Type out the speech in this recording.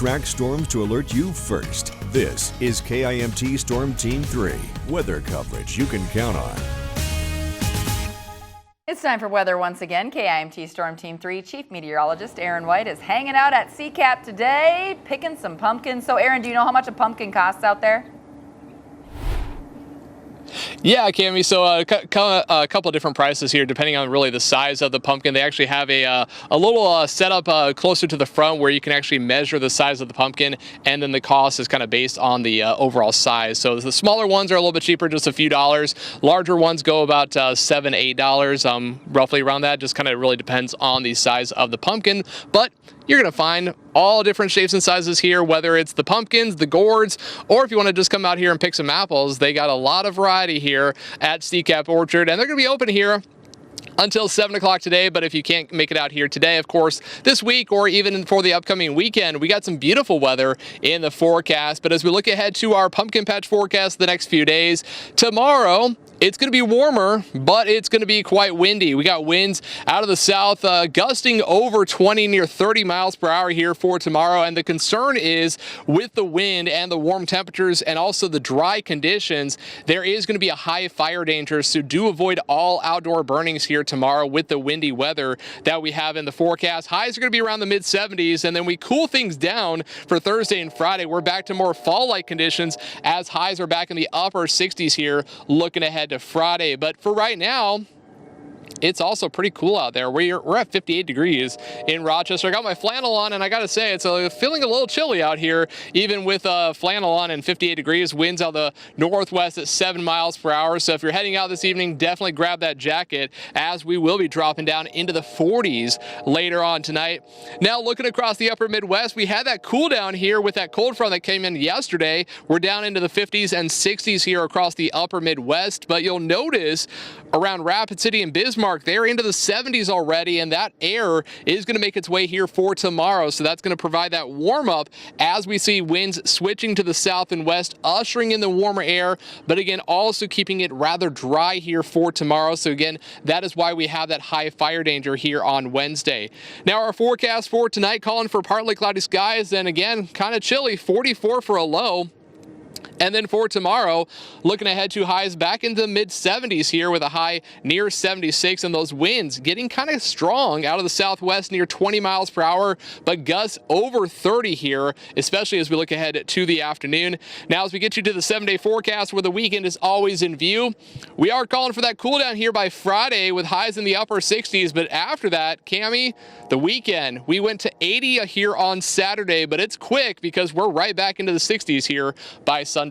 Track storms to alert you first. This is KIMT Storm Team 3, weather coverage you can count on. It's time for weather once again. KIMT Storm Team 3 Chief Meteorologist Aaron White is hanging out at CCAP today, picking some pumpkins. So Aaron, do you know how much a pumpkin costs out there? Yeah, Cami. So a couple of different prices here, depending on really the size of the pumpkin. They actually have a little setup closer to the front where you can actually measure the size of the pumpkin, and then the cost is kind of based on the overall size. So the smaller ones are a little bit cheaper, just a few dollars. Larger ones go about $7, $8, roughly around that. Just kind of really depends on the size of the pumpkin, but you're going to find all different shapes and sizes here, whether it's the pumpkins, the gourds, or if you want to just come out here and pick some apples. They got a lot of variety here at CCAP Orchard, and they're going to be open here until 7 o'clock today. But if you can't make it out here today, of course, this week or even for the upcoming weekend, we got some beautiful weather in the forecast. But as we look ahead to our pumpkin patch forecast the next few days, tomorrow, it's going to be warmer, but it's going to be quite windy. We got winds out of the south gusting over 20, near 30 miles per hour here for tomorrow. And the concern is with the wind and the warm temperatures and also the dry conditions, there is going to be a high fire danger. So do avoid all outdoor burnings here tomorrow with the windy weather that we have in the forecast. Highs are going to be around the mid 70s, and then we cool things down for Thursday and Friday. We're back to more fall-like conditions as highs are back in the upper 60s here looking ahead to Friday. But for right now, it's also pretty cool out there. We're at 58 degrees in Rochester. I got my flannel on, and I got to say, it's feeling a little chilly out here, even with flannel on and 58 degrees. Winds out the northwest at 7 miles per hour. So if you're heading out this evening, definitely grab that jacket, as we will be dropping down into the 40s later on tonight. Now, looking across the upper Midwest, we had that cool down here with that cold front that came in yesterday. We're down into the 50s and 60s here across the upper Midwest. But you'll notice around Rapid City and Bismarck, they're into the 70s already, and that air is going to make its way here for tomorrow. So that's going to provide that warm up as we see winds switching to the south and west, ushering in the warmer air, but again, also keeping it rather dry here for tomorrow. So again, that is why we have that high fire danger here on Wednesday. Now, our forecast for tonight, calling for partly cloudy skies, and again, kind of chilly, 44 for a low. And then for tomorrow, looking ahead to highs back into the mid-70s here with a high near 76, and those winds getting kind of strong out of the southwest near 20 miles per hour, but gusts over 30 here, especially as we look ahead to the afternoon. Now, as we get you to the 7-day forecast where the weekend is always in view, we are calling for that cool down here by Friday with highs in the upper 60s. But after that, Cami, the weekend, we went to 80 here on Saturday, but it's quick because we're right back into the 60s here by Sunday.